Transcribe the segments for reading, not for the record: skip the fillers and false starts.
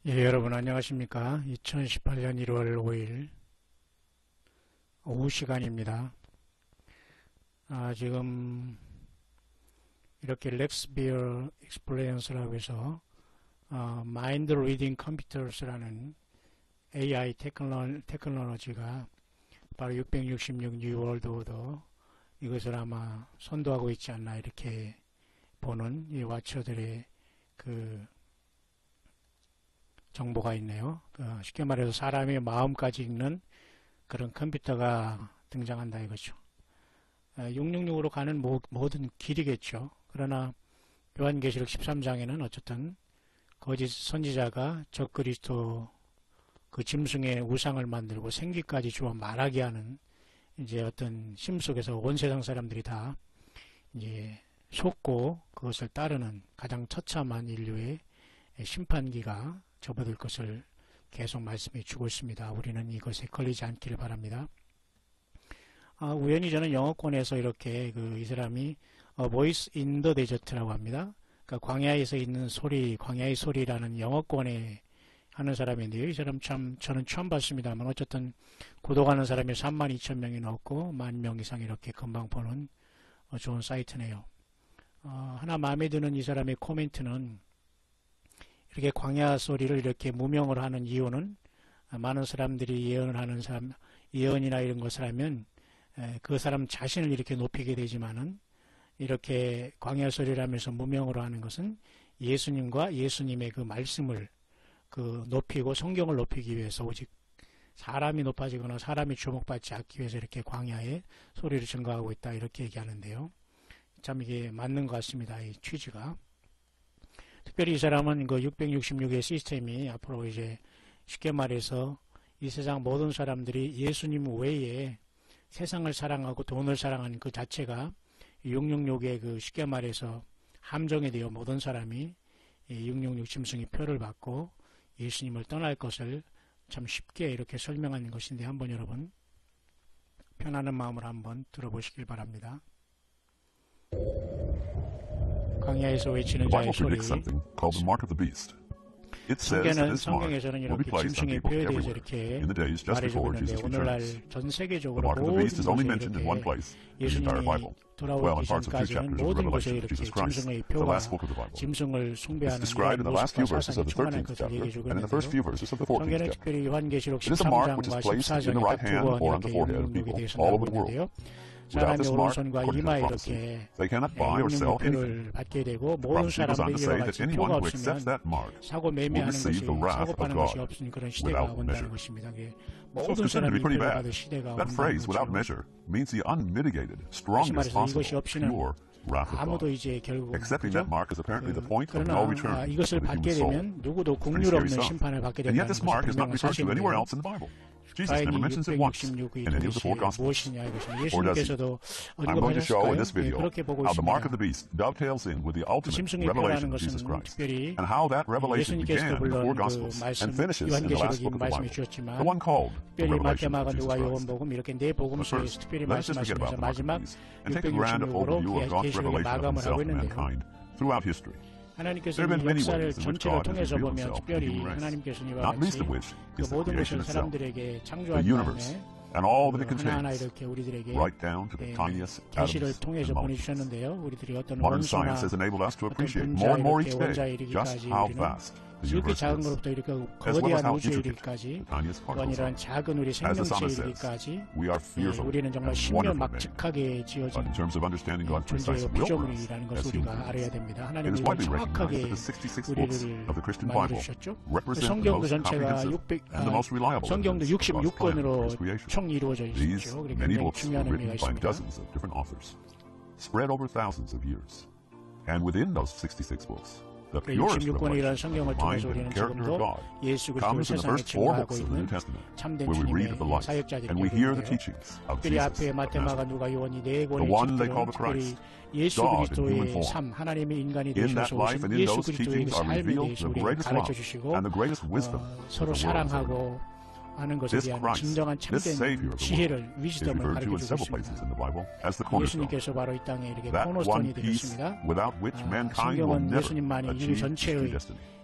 예, 여러분 안녕하십니까? 2018년 1월 5일 오후 시간입니다. 지금 이렇게 렉스비어 익스플레이언스라고 해서 마인드 리딩 컴퓨터스라는 AI 테크놀로지가 바로 666 뉴 월드 오더 이것을 아마 선도하고 있지 않나 이렇게 보는 이 와처들의 그 정보가 있네요. 쉽게 말해서 사람의 마음까지 읽는 그런 컴퓨터가 등장한다 이거죠. 666으로 가는 모든 길이겠죠. 그러나 요한계시록 13장에는 어쨌든 거짓 선지자가 적그리스도 그 짐승의 우상을 만들고 생기까지 주어 말하게 하는 이제 어떤 심 속에서 온 세상 사람들이 다 이제 속고 그것을 따르는 가장 처참한 인류의 심판기가 접어들 것을 계속 말씀해 주고 있습니다. 우리는 이것에 걸리지 않기를 바랍니다. 우연히 저는 영어권에서 이렇게 이 사람이 Voice in the Desert라고 합니다. 그러니까 광야에서 있는 소리, 광야의 소리라는 영어권에 하는 사람인데요. 이 사람 참 저는 처음 봤습니다만 어쨌든 구독하는 사람이 32,000명이 넘고 10,000명 이상 이렇게 금방 보는 좋은 사이트네요. 하나 마음에 드는 이 사람의 코멘트는 이렇게 광야 소리를 이렇게 무명을 하는 이유는 많은 사람들이 예언을 하는 사람, 예언이나 이런 것을 하면 그 사람 자신을 이렇게 높이게 되지만은 이렇게 광야 소리를 하면서 무명으로 하는 것은 예수님과 예수님의 그 말씀을 높이고 성경을 높이기 위해서 오직 사람이 높아지거나 사람이 주목받지 않기 위해서 이렇게 광야에 소리를 증거하고 있다 이렇게 얘기하는데요. 참 이게 맞는 것 같습니다. 이 취지가. 특별히 이 사람은 그 666의 시스템이 앞으로 이제 쉽게 말해서 이 세상 모든 사람들이 예수님 외에 세상을 사랑하고 돈을 사랑하는 그 자체가 666의 그 쉽게 말해서 함정에 대해 모든 사람이 666 짐승의 표를 받고 예수님을 떠날 것을 참 쉽게 이렇게 설명하는 것인데 한번 여러분 편안한 마음으로 한번 들어보시길 바랍니다. 광야에서 외치는 자의 소리. 성경에서는 이렇게 짐승의 표에 대해서 이렇게 말해주고 있는데 오늘날 전 세계적으로 모든 곳에 이렇게 예수님이 돌아오기 전까지는 모든 곳에 이렇게 짐승의 표와 짐승을 숭배하는 이런 모습과 사상이 충만한 것을 얘기해주고 있는데요. 성경은 특별히 요한계시록 13장과 14장에 딱 두 번 이렇게 영육에 대해서 나오고 있는데요. 사람의 오른손과 이마에 이렇게 666 표를 받게 되고 모든 사람들이 이와 같이 표가 없으면 사고 매매하는 것이 사고 파는 것이 없으니 그런 시대가 온다는 것입니다. 모든 사람이 표를 받을 시대가 온다는 거죠. 다시 말해서 이것이 없이는 아무도 이제 결국 그러나 이것을 받게 되면 누구도 국률 없는 심판을 받게 된다는 것이 분명한 사실인데요. 과연 이 666의 동시에 무엇이냐 이것입니다. 예수님께서도 언급하셨을까요? 그렇게 보고 있습니다. 짐승의 표라는 것은 특별히 예수님께서도 물론 그 말씀 요한계시록이 말씀해 주셨지만 특별히 마태마가 누가 요한복음 이렇게 네 복음서에서 특별히 말씀하시면서 마지막 666으로 계시록에 마감을 하고 있는데요. 하나님께서 이 역사를 전체를 통해서 보면 특별히 하나님께서는 이와 같이 그 모든 것을 사람들에게 창조한 다음에 하나하나 이렇게 우리들에게 계시를 통해서 보내주셨는데요. 우리들이 어떤 원수나 어떤 분자 이렇게 원자에 이르기까지 우리는 이렇게 작은 것부터 이렇게 거대한 우주에 이르기까지 또한 이러한 작은 우리 생명체에 이르기까지 우리는 정말 신묘막측하게 지어진 존재의 피조물이라는 것을 우리가 알아야 됩니다. 하나님은 정확하게 우리를 만들어주셨죠. 성경도 전체가 성경도 66권으로 총 이루어져 있죠. 그러니까 굉장히 중요한 의미가 있습니다. Spread over thousands of years. And within those 66 books, 66권이라는 성경을 통해서 우리는 지금도 예수 그리스도를 세상에 증거하고 있는 참된 주님의 사역자들이 되는데요. 특별히 앞에 마태마가 누가 요한이 네 권의 책들은 특별히 예수 그리스도의 삶, 하나님의 인간이 되셔서 오신 예수 그리스도의 삶에 대해서 우리에게 가르쳐 주시고 서로 사랑하고 하는 것에 대한 진정한 참된 지혜를, 위즈덤을 가르쳐주고 있습니다. 예수님께서 바로 이 땅에 이렇게 코너스톤이 되셨습니다. 성경은 예수님만이 인류 전체의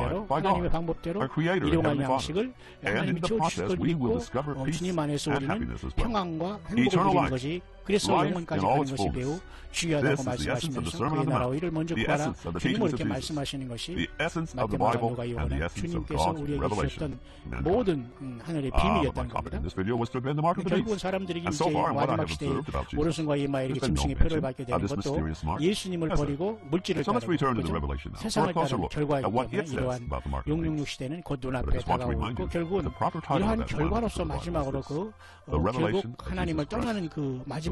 대로 by 하나님의 God, 방법대로 our Creator and 일용할 Heavenly Father. 양식을 And in 하나님이 the 채워주실 process, 걸 we will 믿고 discover peace 주님 안에서 and 우리는 happiness as well. 평안과 행복을 Eternal 누리는 life, 것이 그래서 life 영혼까지 in all 가는 its 것이 매우 fullness. 중요하다고 This is the essence of the 말씀하시면서 Sermon on 그의 the 나라와 Mount, 이를 먼저 the 구하라 essence of the 주님 teachings of 이렇게 Jesus, 말씀하시는 것이 the essence of the 마태마가 Bible, 누가 and the 요한은 essence of 주님께서 God's 우리에게 revelation. 주셨던 Mankind. 모든 하늘의 But my 비밀이었다는 comment 겁니다. in this video was to bend the mark of the 결국은 beast. 사람들이 And 이제 so far, what I 마지막 have 시대에 observed about Jesus, 오른손과 이마에게 there's been no 짐승의 표를 mention 받게 of 되는 this 것도 mysterious mark. 예수님을 Yes, sir. 버리고 물질을 So let's 따르고 return to the 그죠? Revelation now for a 세상을 closer 따르는 look 결과이기 at what 때문에 it says 이러한 about the mark of the 666 beast. 시대는 곧 But I 눈앞에 just want to 다가오고 remind 있고 you that 결국은 the proper title of 이러한 that final book 결과로서 of the Bible 마지막으로 is this, 그 The 결국 Revelation of 하나님을 Jesus Christ. 떠나는 그 마지막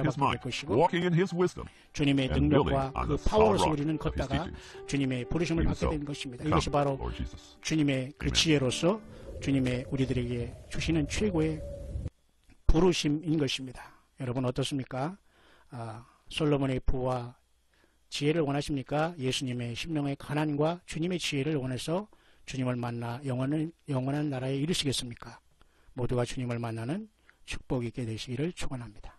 of his 받게 될 mind, 것이고 walking in his wisdom, 주님의 and 능력과 building on 그 the solid 파워로서 rock 우리는 of his 걷다가 teachings. 주님의 부르심을 Even 받게 so, 되는 것입니다. come, 이것이 바로 Lord Jesus. 주님의 그 Amen. 지혜로서 주님의 우리들에게 주시는 최고의 부르심인 것입니다. 여러분 어떻습니까? 솔로몬의 부와 지혜를 원하십니까? 예수님의 심령의 가난과 주님의 지혜를 원해서 주님을 만나 영원한 나라에 이르시겠습니까? 모두가 주님을 만나는 축복이 있게 되시기를 축원합니다.